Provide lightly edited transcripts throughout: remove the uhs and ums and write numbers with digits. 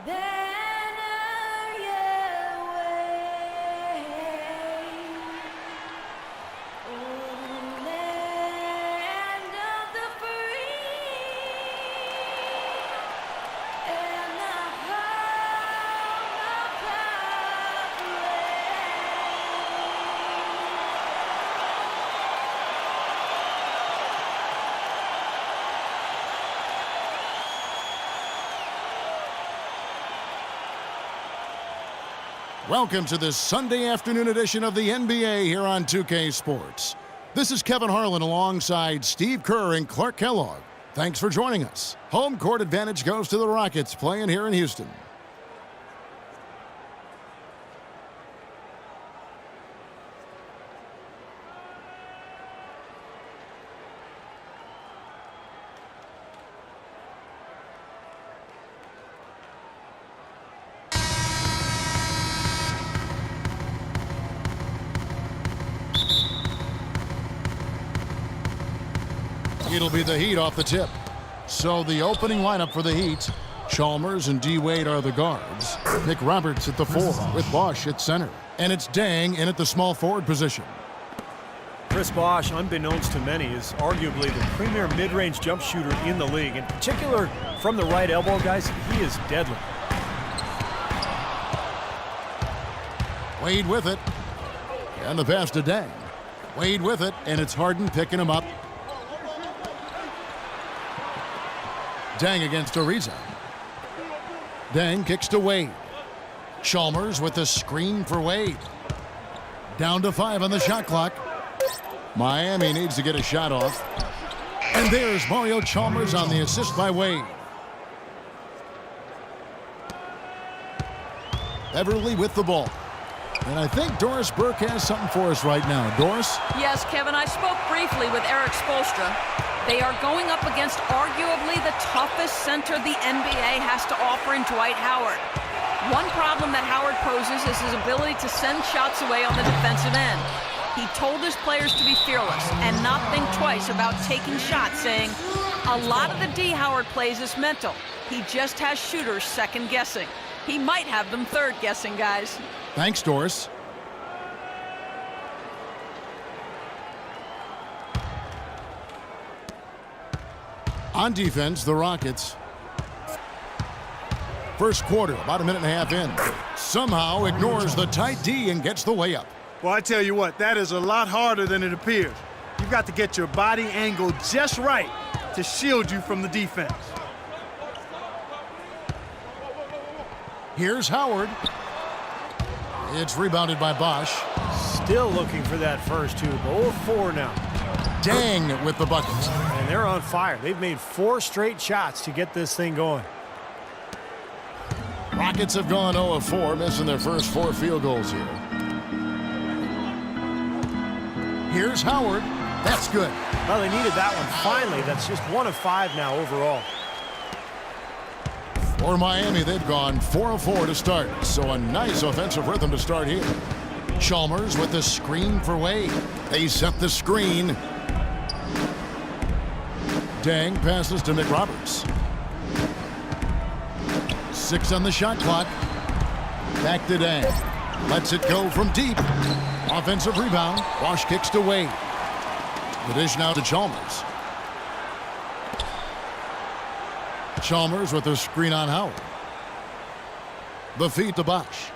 banner your way. Oh, land of the free and the home of proud Welcome to this Sunday afternoon edition of the NBA here on 2K Sports. This is Kevin Harlan alongside Steve Kerr and Clark Kellogg. Thanks for joining us. Home court advantage goes to the Rockets playing here in Houston. It'll be the Heat off the tip. So the opening lineup for the Heat, Chalmers and D. Wade are the guards. Nick Roberts at the 4 with Bosh at center. And it's Deng in at the small forward position. Chris Bosh, unbeknownst to many, is arguably the premier mid-range jump shooter in the league. In particular, from the right elbow, guys, he is deadly. Wade with it. And the pass to Deng. Wade with it, and it's Harden picking him up. Deng against Ariza. Deng kicks to Wade. Chalmers with the screen for Wade. Down to 5 on the shot clock. Miami needs to get a shot off. And there's Mario Chalmers on the assist by Wade. Everly with the ball. And I think Doris Burke has something for us right now. Doris? Yes, Kevin, I spoke briefly with Eric Spoelstra. They are going up against arguably the toughest center the NBA has to offer in Dwight Howard. One problem that Howard poses is his ability to send shots away on the defensive end. He told his players to be fearless and not think twice about taking shots, saying, a lot of the D Howard plays is mental. He just has shooters second-guessing. He might have them third-guessing, guys. Thanks, Doris. On defense, the Rockets. First quarter, about a minute and a half in. Somehow ignores the tight D and gets the way up. Well, I tell you what, that is a lot harder than it appears. You've got to get your body angle just right to shield you from the defense. Here's Howard. It's rebounded by Bosh. Still looking for that first two. 0-4 now. Deng with the buckets. And they're on fire. They've made 4 straight shots to get this thing going. Rockets have gone 0-4, missing their first 4 field goals here. Here's Howard. That's good. Well, they needed that one finally. That's just 1 of 5 now overall. For Miami, they've gone 4 of 4 to start. So a nice offensive rhythm to start here. Chalmers with the screen for Wade. They set the screen. Deng passes to Nick Roberts. 6 on the shot clock. Back to Deng. Lets it go from deep. Offensive rebound. Bosh kicks to Wade. The dish now to Chalmers. Chalmers with the screen on Howard. The feed to Bosh.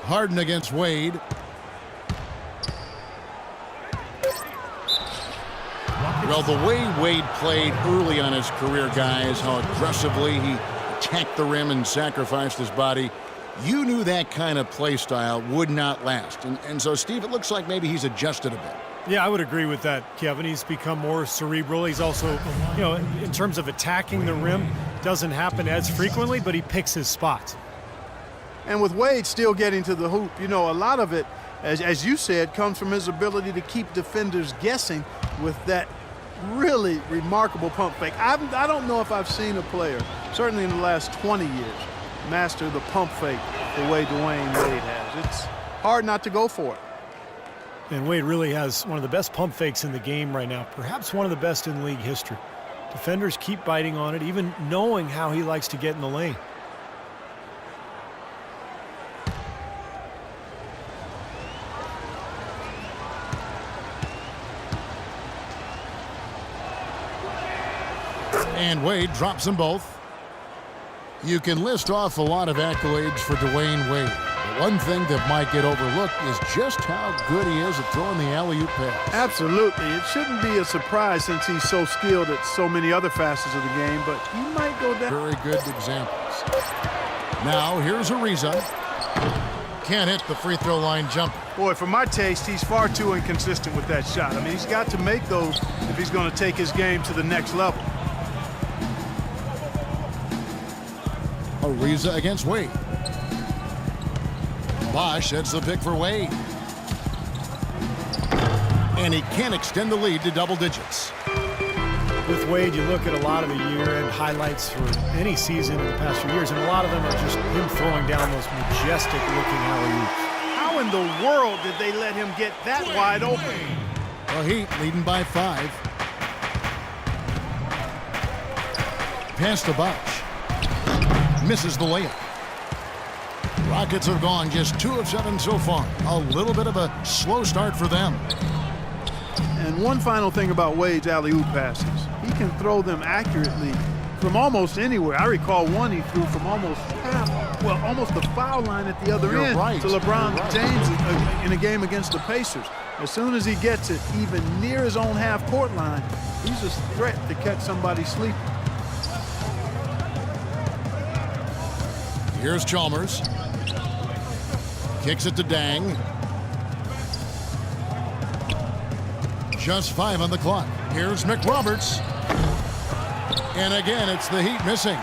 Harden against Wade. Well, the way Wade played early on his career, guys, how aggressively he attacked the rim and sacrificed his body, you knew that kind of play style would not last. And so, Steve, it looks like maybe he's adjusted a bit. Yeah, I would agree with that, Kevin. He's become more cerebral. He's also, in terms of attacking the rim, doesn't happen as frequently, but he picks his spots. And with Wade still getting to the hoop, a lot of it, as you said, comes from his ability to keep defenders guessing with that really remarkable pump fake. I don't know if I've seen a player, certainly in the last 20 years, master the pump fake the way Dwayne Wade has. It's hard not to go for it. And Wade really has one of the best pump fakes in the game right now, perhaps one of the best in league history. Defenders keep biting on it, even knowing how he likes to get in the lane. And Wade drops them both. You can list off a lot of accolades for Dwayne Wade. But one thing that might get overlooked is just how good he is at throwing the alley-oop pass. Absolutely. It shouldn't be a surprise since he's so skilled at so many other facets of the game, but he might go down. Very good examples. Now, here's Ariza. Can't hit the free throw line jumper. Boy, for my taste, he's far too inconsistent with that shot. I mean, he's got to make those if he's going to take his game to the next level. Ariza against Wade. Bosch sets the pick for Wade. And he can't extend the lead to double digits. With Wade, you look at a lot of the year-end highlights for any season in the past few years, and a lot of them are just him throwing down those majestic-looking alley-oops. How in the world did they let him get that wide open? The Heat leading by 5. Pass to Bosch. Misses the layup. Rockets have gone just 2 of 7 so far. A little bit of a slow start for them. And one final thing about Wade's alley-oop passes. He can throw them accurately from almost anywhere. I recall one he threw from almost almost the foul line at the other end to LeBron James in a game against the Pacers. As soon as he gets it even near his own half-court line, he's a threat to catch somebody sleeping. Here's Chalmers. Kicks it to Dang. Just 5 on the clock. Here's McRoberts. And again, it's the Heat missing.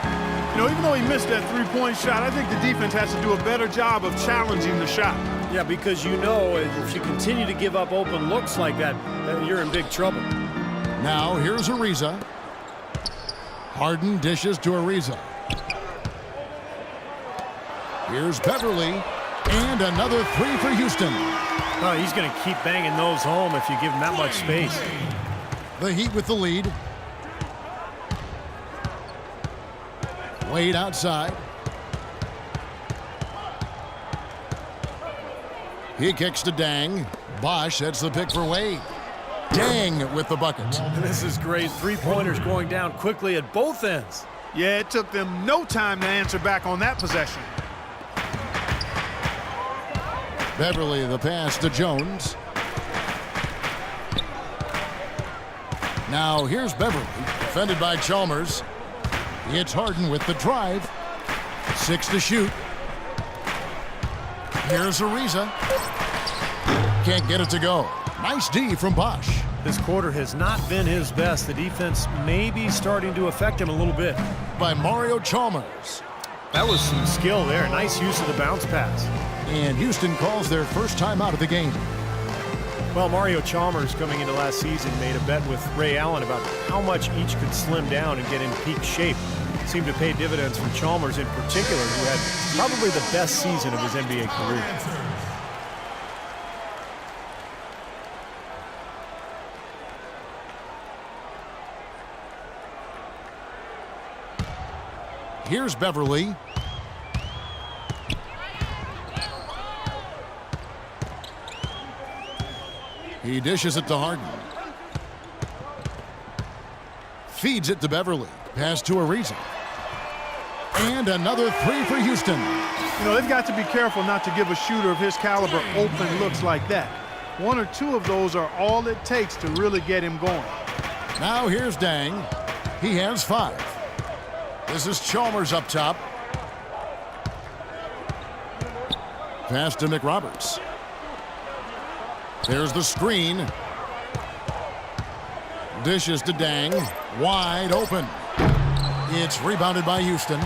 You know, even though he missed that three-point shot, I think the defense has to do a better job of challenging the shot. Yeah, because you know if you continue to give up open looks like that, then you're in big trouble. Now, here's Ariza. Harden dishes to Ariza. Here's Beverly. And another 3 for Houston. Oh, he's going to keep banging those home if you give him that much space. The Heat with the lead. Wade outside. He kicks to Dang. Bosch sets the pick for Wade. Dang with the bucket. This is great. 3-pointers going down quickly at both ends. Yeah, it took them no time to answer back on that possession. Beverly the pass to Jones. Now here's Beverly, defended by Chalmers. It's Harden with the drive. 6 to shoot. Here's Ariza. Can't get it to go. Nice D from Bosch. This quarter has not been his best. The defense may be starting to affect him a little bit. By Mario Chalmers. That was some skill there. Nice use of the bounce pass. And Houston calls their first time out of the game. Well, Mario Chalmers, coming into last season, made a bet with Ray Allen about how much each could slim down and get in peak shape. Seemed to pay dividends for Chalmers in particular, who had probably the best season of his NBA career. Here's Beverly. He dishes it to Harden. Feeds it to Beverly. Pass to Ariza. And another 3 for Houston. You know, they've got to be careful not to give a shooter of his caliber open looks like that. 1 or 2 of those are all it takes to really get him going. Now here's Dang. He has 5. This is Chalmers up top. Pass to McRoberts. There's the screen. Dishes to Dang. Wide open. It's rebounded by Houston.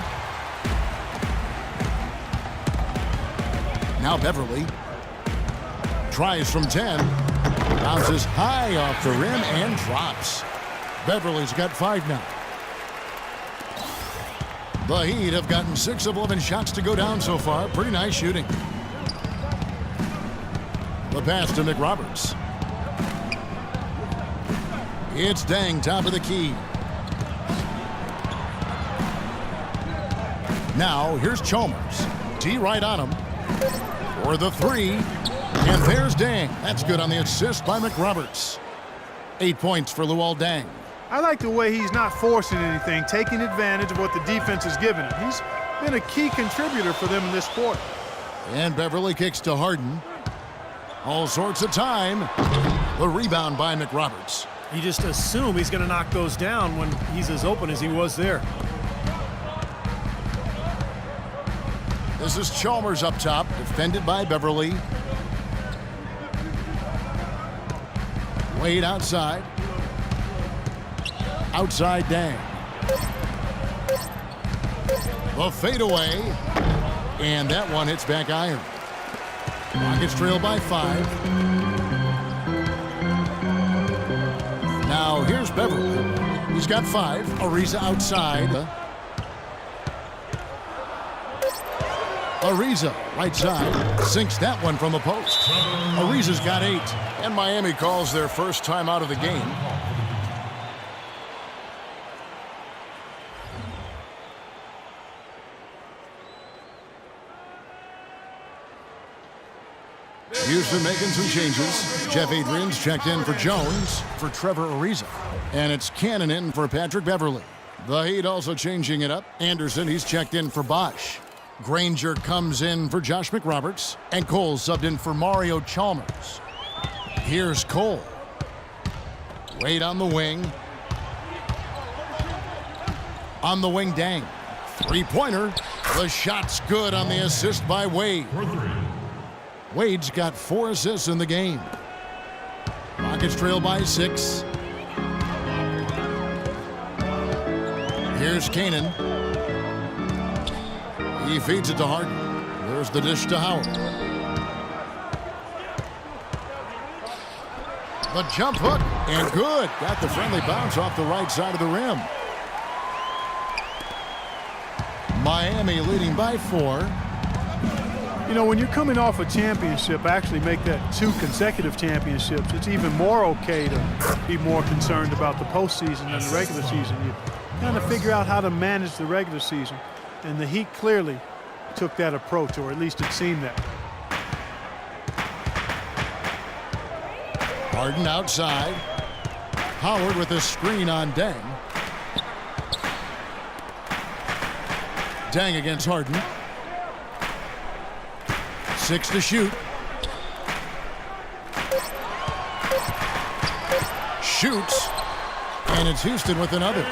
Now Beverly. Tries from 10. Bounces high off the rim and drops. Beverly's got 5 now. The Heat have gotten 6 of 11 shots to go down so far. Pretty nice shooting. The pass to McRoberts. It's Dang, top of the key. Now here's Chalmers. D right on him for the three. And there's Dang. That's good on the assist by McRoberts. 8 points for Luol Deng. I like the way he's not forcing anything, taking advantage of what the defense is giving him. He's been a key contributor for them in this quarter. And Beverly kicks to Harden. All sorts of time. The rebound by McRoberts. You just assume he's going to knock those down when he's as open as he was there. This is Chalmers up top, defended by Beverly. Wade outside. Outside Dang. The fadeaway. And that one hits back iron. Rockets trail by 5. Now here's Beverly. He's got 5. Ariza outside. Ariza, right side, sinks that one from the post. Ariza's got 8. And Miami calls their first time out of the game. Houston making some changes. Jeff Adrian's checked in for Jones, for Trevor Ariza. And it's Cannon in for Patrick Beverly. The Heat also changing it up. Anderson, he's checked in for Bosch. Granger comes in for Josh McRoberts. And Cole subbed in for Mario Chalmers. Here's Cole. Wade on the wing. On the wing, Dang. Three-pointer. The shot's good on the assist by Wade. Wade's got 4 assists in the game. Rockets trail by 6. Here's Canaan. He feeds it to Harden. There's the dish to Howard. The jump hook, and good. Got the friendly bounce off the right side of the rim. Miami leading by 4. You know, when you're coming off a championship, actually make that 2 consecutive championships, it's even more okay to be more concerned about the postseason than the regular season. You kind of figure out how to manage the regular season. And the Heat clearly took that approach, or at least it seemed that. Harden outside. Howard with a screen on Deng. Deng against Harden. 6 to shoot. Shoots. And it's Houston with another.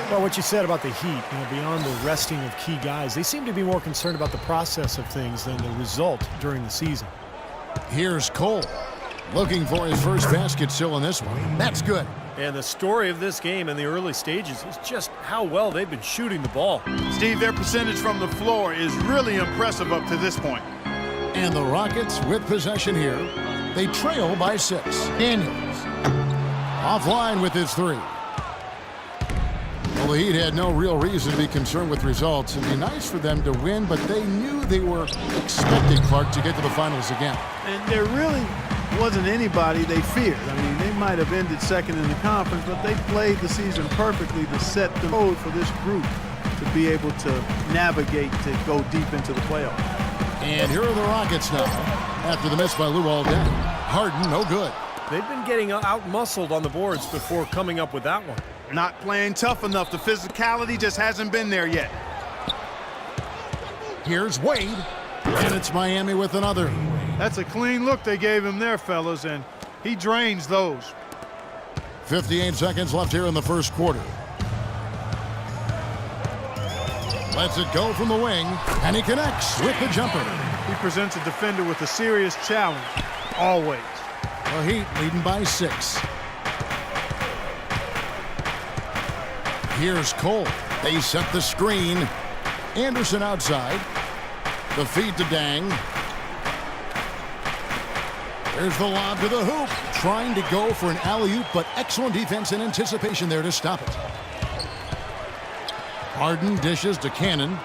Well, what you said about the Heat, beyond the resting of key guys, they seem to be more concerned about the process of things than the result during the season. Here's Cole. Looking for his first basket still in this one. That's good. And the story of this game in the early stages is just how well they've been shooting the ball. Steve, their percentage from the floor is really impressive up to this point. And the Rockets with possession here. They trail by 6. Daniels offline with his 3. Well, the Heat had no real reason to be concerned with results. It'd be nice for them to win, but they knew they were expected, Clark, to get to the finals again. And there really wasn't anybody they feared. I mean, they might have ended second in the conference, but they played the season perfectly to set the mode for this group to be able to navigate to go deep into the playoffs. And here are the Rockets now. After the miss by Luol Deng. Harden, no good. They've been getting out-muscled on the boards before coming up with that one. Not playing tough enough. The physicality just hasn't been there yet. Here's Wade. And it's Miami with another. That's a clean look they gave him there, fellas, and he drains those. 58 seconds left here in the first quarter. Lets it go from the wing, and he connects with the jumper. He presents a defender with a serious challenge, always. The Heat leading by 6. Here's Cole. They set the screen. Anderson outside. The feed to Dang. There's the lob to the hoop. Trying to go for an alley-oop, but excellent defense and anticipation there to stop it. Harden dishes to Cannon.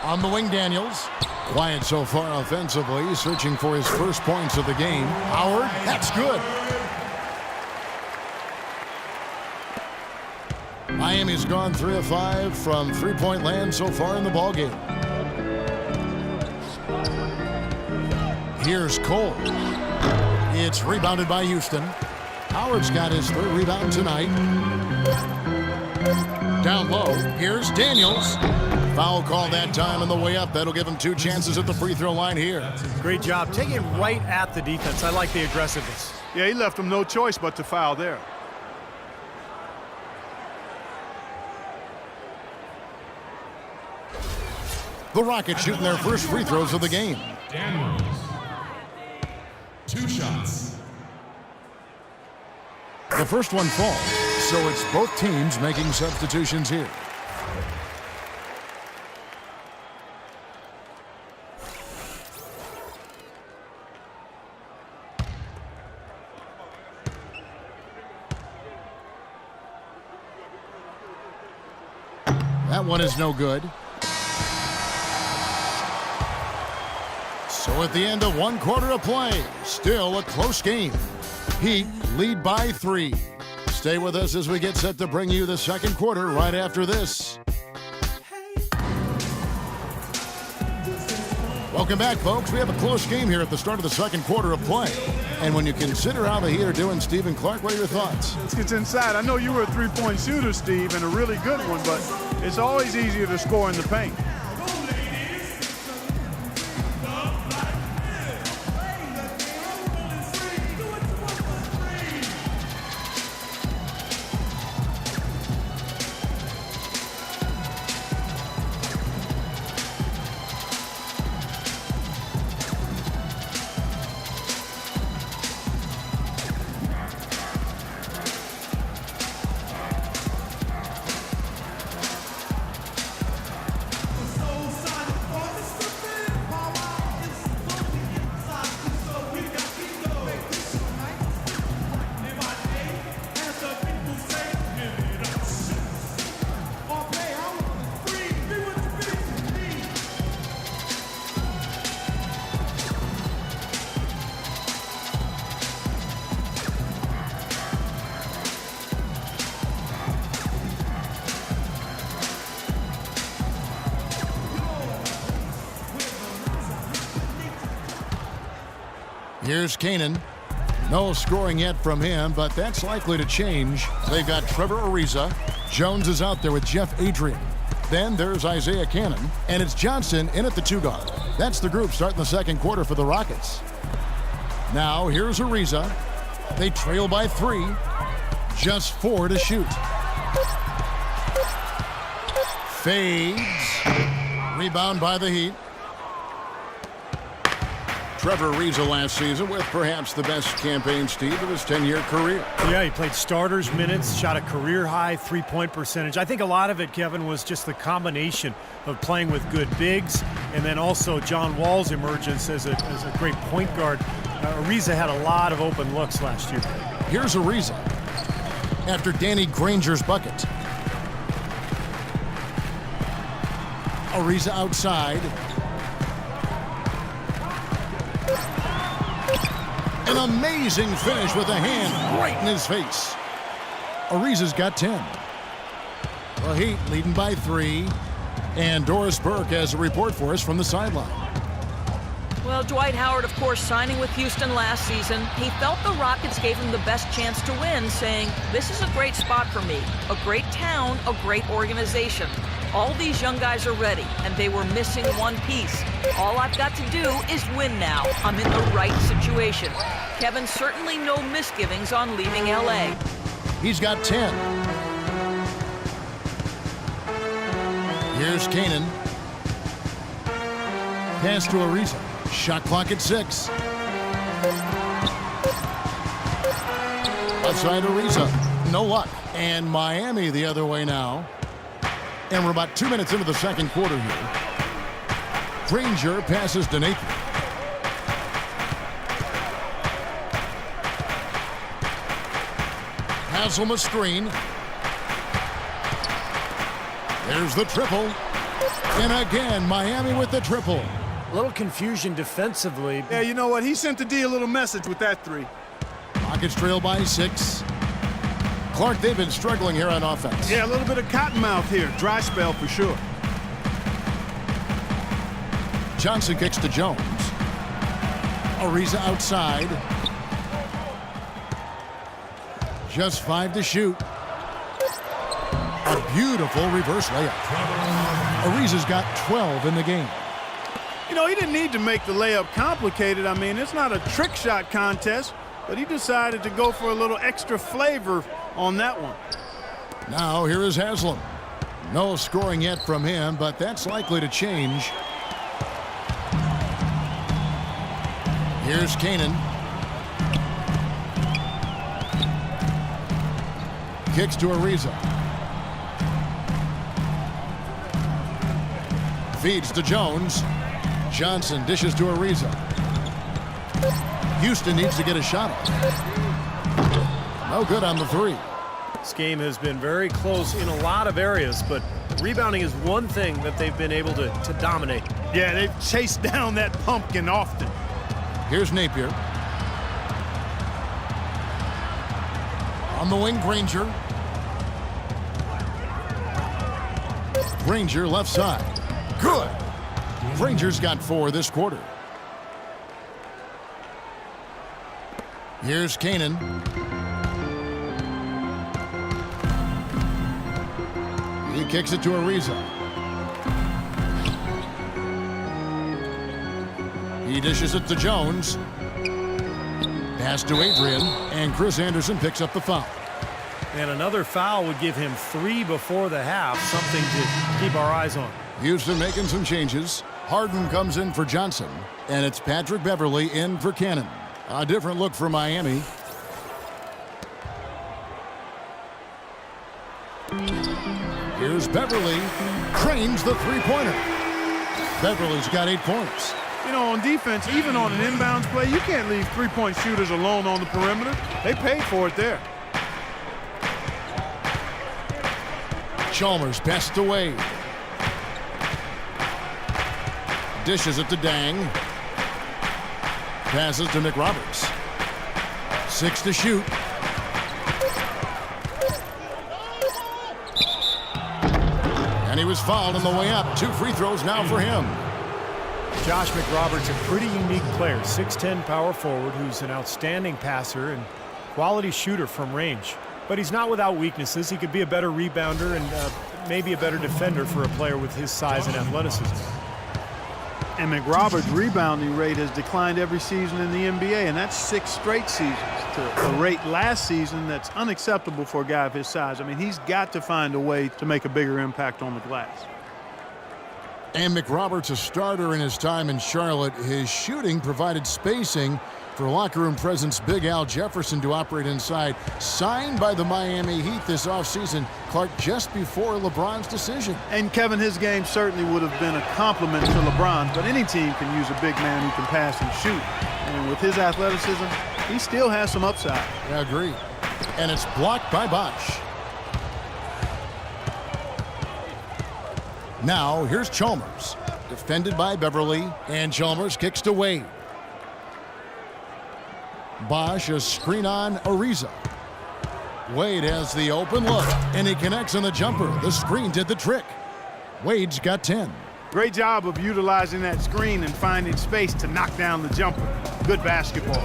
On the wing, Daniels. Quiet so far offensively, searching for his first points of the game. Howard, that's good. Miami's gone 3 of 5 from three-point land so far in the ballgame. Here's Cole. It's rebounded by Houston. Howard's got his third rebound tonight. Down low, here's Daniels. Foul call that time on the way up. That'll give him 2 chances at the free throw line here. Great job taking it right at the defense. I like the aggressiveness. Yeah, he left him no choice but to foul there. The Rockets shooting their first free throws of the game. Daniels. 2 shots. The first one falls, so it's both teams making substitutions here. That one is no good. So at the end of 1 quarter of play, still a close game. Heat lead by 3. Stay with us as we get set to bring you the second quarter right after this. Welcome back, folks. We have a close game here at the start of the second quarter of play. And when you consider how the Heat are doing, Stephen Clark, what are your thoughts? Let's get inside. I know you were a three-point shooter, Steve, and a really good one, but it's always easier to score in the paint. Here's Kanan. No scoring yet from him, but that's likely to change. They've got Trevor Ariza. Jones is out there with Jeff Adrian. Then there's Isaiah Cannon, and it's Johnson in at the 2 guard. That's the group starting the second quarter for the Rockets. Now here's Ariza. They trail by 3. Just 4 to shoot. Fades. Rebound by the Heat. Trevor Ariza last season with perhaps the best campaign, Steve, of his 10-year career. Yeah, he played starters minutes, shot a career-high three-point percentage. I think a lot of it, Kevin, was just the combination of playing with good bigs and then also John Wall's emergence as a great point guard. Ariza had a lot of open looks last year. Here's Ariza after Danny Granger's bucket. Ariza outside. An amazing finish with a hand right in his face. Ariza's got 10. The Heat leading by 3. And Doris Burke has a report for us from the sideline. Well, Dwight Howard, of course, signing with Houston last season, he felt the Rockets gave him the best chance to win, saying, "This is a great spot for me, a great town, a great organization. All these young guys are ready, and they were missing one piece. All I've got to do is win now. I'm in the right situation." Kevin, certainly no misgivings on leaving LA. He's got 10. Here's Kanan. Pass to Ariza. Shot clock at 6. Outside Ariza. No luck. And Miami the other way now. And we're about 2 minutes into the second quarter here. Granger passes to Nathan. Haslam a screen. There's the triple. And again, Miami with the triple. A little confusion defensively. Yeah, you know what? He sent the D a little message with that 3. Rockets trail by 6. Clark, they've been struggling here on offense. Yeah, a little bit of cottonmouth here. Dry spell for sure. Johnson kicks to Jones. Ariza outside. Just 5 to shoot. A beautiful reverse layup. Ariza's got 12 in the game. You know, he didn't need to make the layup complicated. I mean, it's not a trick shot contest, but he decided to go for a little extra flavor on that one. Now here is Haslam. No scoring yet from him, but that's likely to change. Here's Kanan. Kicks to Ariza. Feeds to Jones. Johnson dishes to Ariza. Houston needs to get a shot off. No good on the three. This game has been very close in a lot of areas, but rebounding is one thing that they've been able to dominate. Yeah, they've chased down that pumpkin often. Here's Napier. On the wing, Granger. Granger left side. Good. Granger's got 4 this quarter. Here's Kanan. He kicks it to Ariza. He dishes it to Jones. Pass to Adrian, and Chris Anderson picks up the foul. And another foul would give him 3 before the half, something to keep our eyes on. Houston making some changes. Harden comes in for Johnson, and it's Patrick Beverly in for Cannon. A different look for Miami. Here's Beverly. Cranes the three-pointer. Beverly's got 8 points. You know, on defense, even on an inbounds play, you can't leave three-point shooters alone on the perimeter. They paid for it there. Chalmers passed away. Dishes it to Dang. Passes to McRoberts. 6 to shoot. And he was fouled on the way up. 2 free throws now for him. Josh McRoberts, a pretty unique player, 6'10" power forward who's an outstanding passer and quality shooter from range. But he's not without weaknesses. He could be a better rebounder and maybe a better defender for a player with his size and athleticism. And McRoberts' rebounding rate has declined every season in the NBA, and that's 6 straight seasons. To a rate last season that's unacceptable for a guy of his size. I mean, he's got to find a way to make a bigger impact on the glass. And McRoberts, a starter in his time in Charlotte, his shooting provided spacing for locker room presence Big Al Jefferson to operate inside. Signed by the Miami Heat this offseason, Clark, just before LeBron's decision. And Kevin, his game certainly would have been a compliment to LeBron, but any team can use a big man who can pass and shoot. And with his athleticism, he still has some upside. I agree. And it's blocked by Bosch. Now, here's Chalmers. Defended by Beverly, and Chalmers kicks to Wade. Bosch, a screen on Ariza. Wade has the open look, and he connects on the jumper. The screen did the trick. Wade's got 10. Great job of utilizing that screen and finding space to knock down the jumper. Good basketball.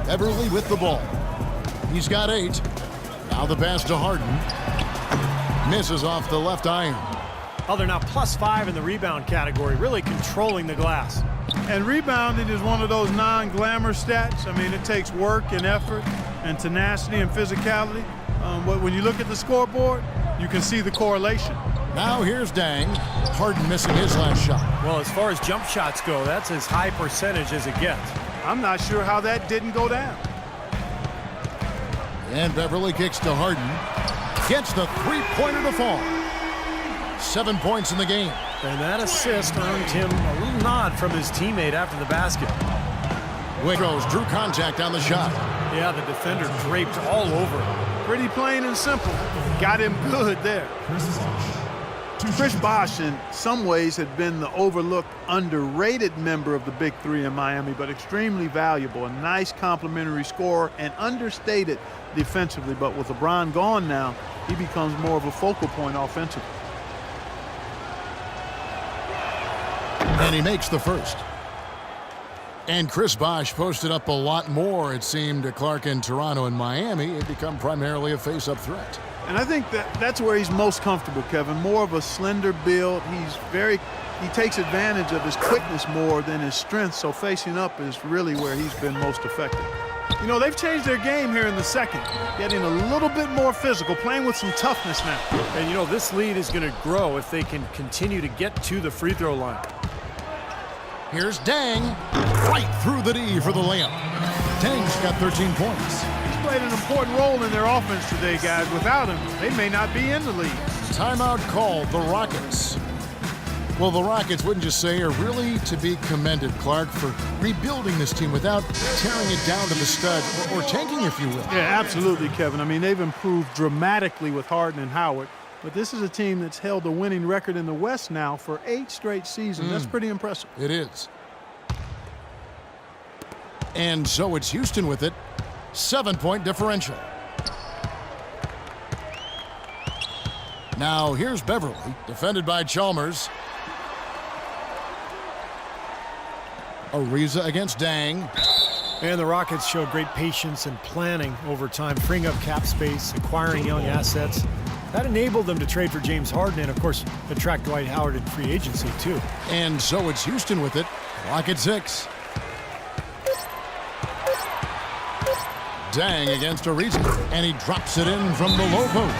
Beverly with the ball. He's got 8. Now the pass to Harden. Misses off the left iron. Oh, they're now +5 in the rebound category, really controlling the glass. And rebounding is one of those non-glamour stats. I mean, it takes work and effort and tenacity and physicality. But when you look at the scoreboard, you can see the correlation. Now here's Dang. Harden missing his last shot. Well, as far as jump shots go, that's as high percentage as it gets. I'm not sure how that didn't go down. And Beverly kicks to Harden. Gets the three-pointer to fall. 7 points in the game. And that assist earned him a little nod from his teammate after the basket. Windrows drew contact on the shot. Yeah, the defender draped all over him. Pretty plain and simple. Got him good there. Chris Bosh, in some ways, had been the overlooked, underrated member of the Big Three in Miami, but extremely valuable. A nice complementary scorer and understated defensively. But with LeBron gone now, he becomes more of a focal point offensively. And he makes the first. And Chris Bosh posted up a lot more, it seemed, to Clark in Toronto and Miami. He'd become primarily a face-up threat. And I think that's where he's most comfortable, Kevin. More of a slender build. He takes advantage of his quickness more than his strength, so facing up is really where he's been most effective. You know, they've changed their game here in the second, getting a little bit more physical, playing with some toughness now. And, you know, this lead is going to grow if they can continue to get to the free throw line. Here's Deng, right through the D for the layup. Deng's got 13 points. He's played an important role in their offense today, guys. Without him, they may not be in the lead. Timeout called, the Rockets. Well, the Rockets, wouldn't you say, are really to be commended, Clark, for rebuilding this team without tearing it down to the stud, or tanking, if you will. Yeah, absolutely, Kevin. I mean, they've improved dramatically with Harden and Howard. But this is a team that's held a winning record in the West now for 8 straight seasons. That's pretty impressive. It is. And so it's Houston with it. 7-point differential. Now here's Beverly, defended by Chalmers. Ariza against Deng. And the Rockets showed great patience and planning over time, freeing up cap space, acquiring young assets. That enabled them to trade for James Harden and, of course, attract Dwight Howard in free agency, too. And so it's Houston with it. Clock at 6. Deng against Ariza, and he drops it in from the low post.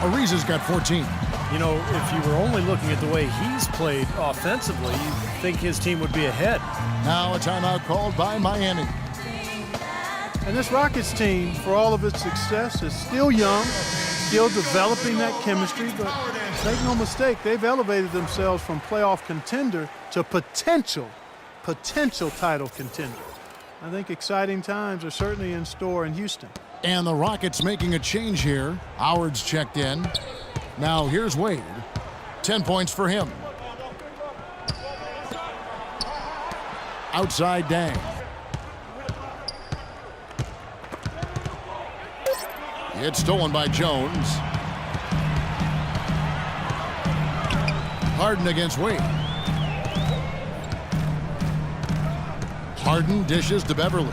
Ariza's got 14. You know, if you were only looking at the way he's played offensively, you'd think his team would be ahead. Now a timeout called by Miami. And this Rockets team, for all of its success, is still young, still developing that chemistry, but make no mistake, they've elevated themselves from playoff contender to potential title contender. I think exciting times are certainly in store in Houston. And the Rockets making a change here. Howard's checked in. Now here's Wade. 10 points for him. Outside Deng. It's stolen by Jones. Harden against Wade. Harden dishes to Beverly.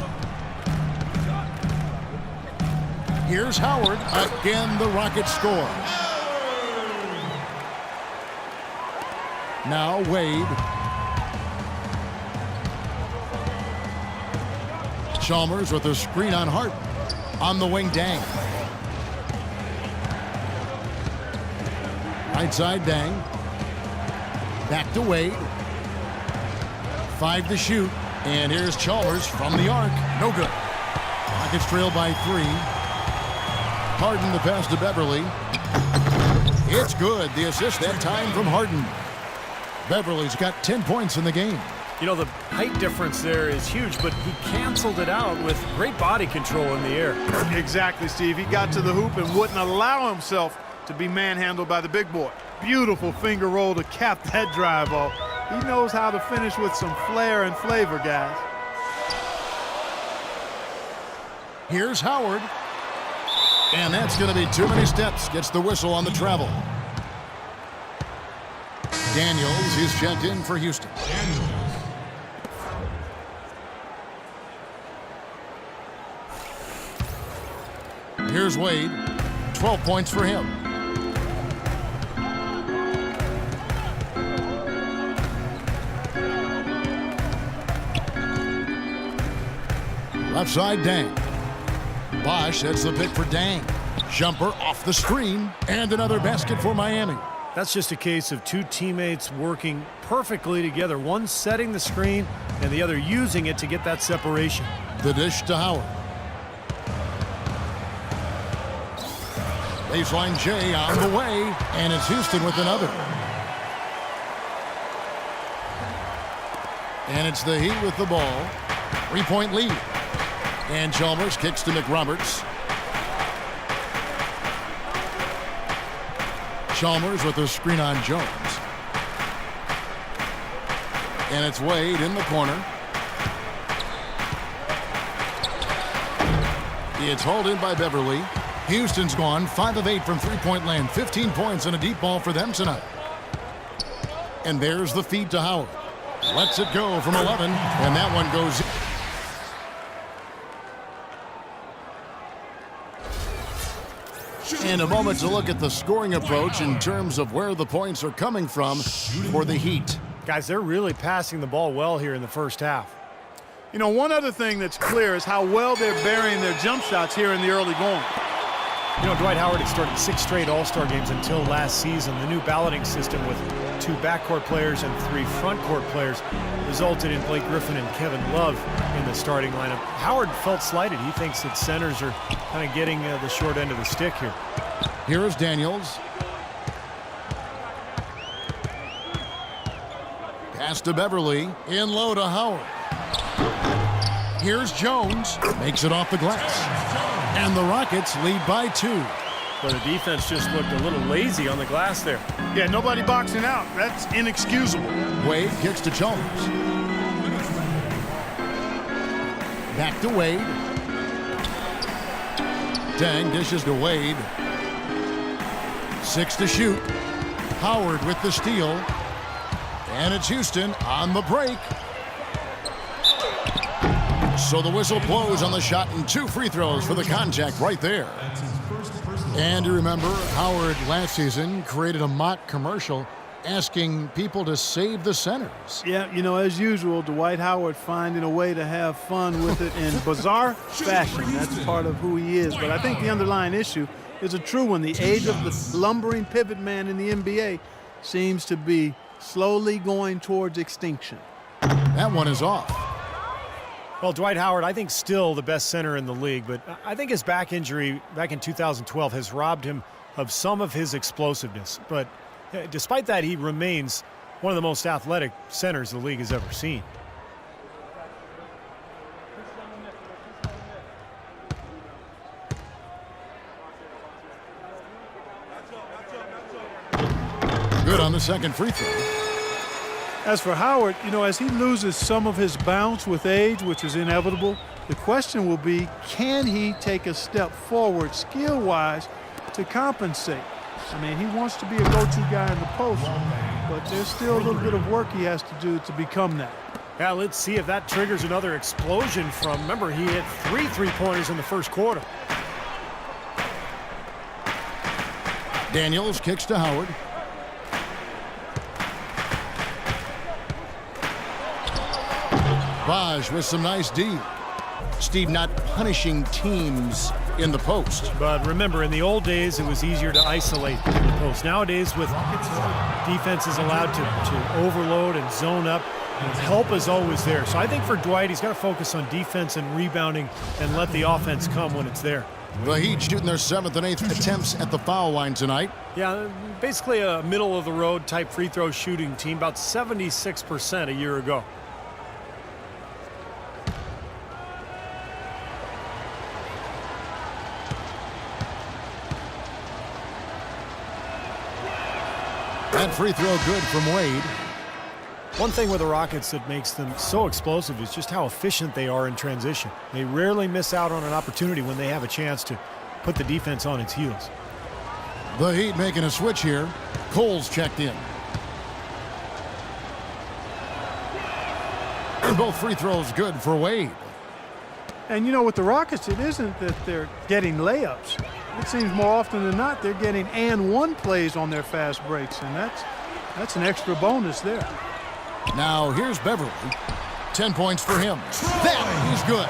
Here's Howard. Again, the Rockets score. Now Wade. Chalmers with a screen on Harden. On the wing, Deng. Right side, Deng. Back to Wade. 5 to shoot. And here's Chalmers from the arc. No good. Rockets trail by 3. Harden the pass to Beverly. It's good. The assist that time from Harden. Beverly's got 10 points in the game. You know, the height difference there is huge, but he canceled it out with great body control in the air. Exactly, Steve. He got to the hoop and wouldn't allow himself to be manhandled by the big boy. Beautiful finger roll to cap that drive ball. He knows how to finish with some flair and flavor, guys. Here's Howard. And that's going to be too many steps. Gets the whistle on the travel. Daniels is checked in for Houston. Here's Wade. 12 points for him. Left side, Deng. Bosh sets the pick for Deng. Jumper off the screen, and another basket for Miami. That's just a case of two teammates working perfectly together, one setting the screen and the other using it to get that separation. The dish to Howard. Baseline J on the way, and it's Houston with another. And it's the Heat with the ball. 3-point lead. And Chalmers kicks to McRoberts. Chalmers with the screen on Jones. And it's Wade in the corner. It's hauled in by Beverly. Houston's gone 5 of 8 from three-point land. 15 points and a deep ball for them tonight. And there's the feed to Howard. Lets it go from 11, and that one goes in. And a moment to look at the scoring approach in terms of where the points are coming from for the Heat. Guys, they're really passing the ball well here in the first half. You know, one other thing that's clear is how well they're burying their jump shots here in the early going. You know, Dwight Howard had started 6 straight All-Star games until last season. The new balloting system with 2 backcourt players and 3 frontcourt players resulted in Blake Griffin and Kevin Love in the starting lineup. Howard felt slighted. He thinks that centers are kind of getting the short end of the stick here. Here is Daniels. Pass to Beverly. In low to Howard. Here's Jones. Makes it off the glass. And the Rockets lead by 2. But the defense just looked a little lazy on the glass there. Yeah, nobody boxing out. That's inexcusable. Wade kicks to Chalmers. Back to Wade. Dang dishes to Wade. 6 to shoot. Howard with the steal. And it's Houston on the break. So the whistle blows on the shot and 2 free throws for the contact right there. And you remember Howard last season created a mock commercial asking people to save the centers. Yeah, you know, as usual, Dwight Howard finding a way to have fun with it in bizarre fashion. That's part of who he is. But I think the underlying issue is a true one. The age of the lumbering pivot man in the NBA seems to be slowly going towards extinction. That one is off. Well, Dwight Howard, I think still the best center in the league, but I think his back injury back in 2012 has robbed him of some of his explosiveness. But despite that, he remains one of the most athletic centers the league has ever seen. Good on the second free throw. As for Howard, you know, as he loses some of his bounce with age, which is inevitable, the question will be, can he take a step forward skill-wise to compensate? I mean, he wants to be a go-to guy in the post, but there's still a little bit of work he has to do to become that. Yeah, let's see if that triggers another explosion from, remember, he hit 3 three-pointers in the first quarter. Daniels kicks to Howard. Baj with some nice D. Steve not punishing teams in the post. But remember, in the old days, it was easier to isolate in the post. Nowadays, with defenses allowed to overload and zone up, help is always there. So I think for Dwight, he's got to focus on defense and rebounding and let the offense come when it's there. The Heat shooting their 7th and 8th attempts at the foul line tonight. Yeah, basically a middle-of-the-road type free throw shooting team, about 76% a year ago. That free throw good from Wade. One thing with the Rockets that makes them so explosive is just how efficient they are in transition. They rarely miss out on an opportunity when they have a chance to put the defense on its heels. The Heat making a switch here. Cole's checked in. And both free throws good for Wade. And, you know, with the Rockets, it isn't that they're getting layups. It seems more often than not they're getting and-one plays on their fast breaks, and that's an extra bonus there. Now here's Beverly. 10 points for him. That is good.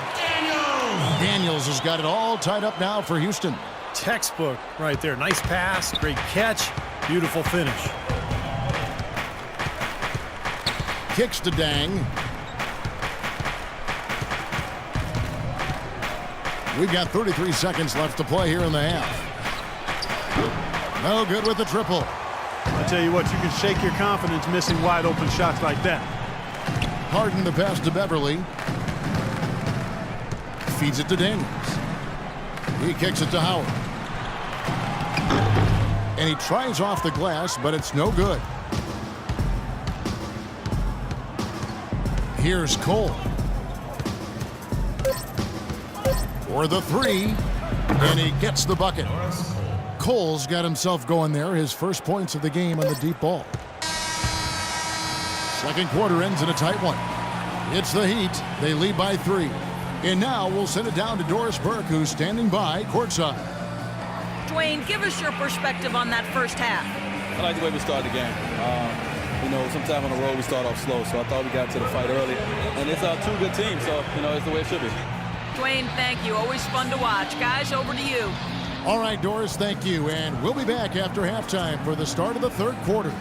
Daniels has got it all tied up now for Houston. Textbook right there. Nice pass, great catch, beautiful finish. Kicks to Dang. We've got 33 seconds left to play here in the half. No good with the triple. I tell you what, you can shake your confidence missing wide open shots like that. Harden the pass to Beverly. Feeds it to Daniels. He kicks it to Howard. And he tries off the glass, but it's no good. Here's Cole. For the three. And he gets the bucket. Cole's got himself going there. His first points of the game on the deep ball. Second quarter ends in a tight one. It's the Heat. They lead by 3. And now we'll send it down to Doris Burke, who's standing by courtside. Dwayne, give us your perspective on that first half. I like the way we started the game. Sometime on the road we start off slow, so I thought we got to the fight early. And it's two good teams, so, it's the way it should be. Dwayne, thank you. Always fun to watch. Guys, over to you. All right, Doris, thank you. And we'll be back after halftime for the start of the third quarter.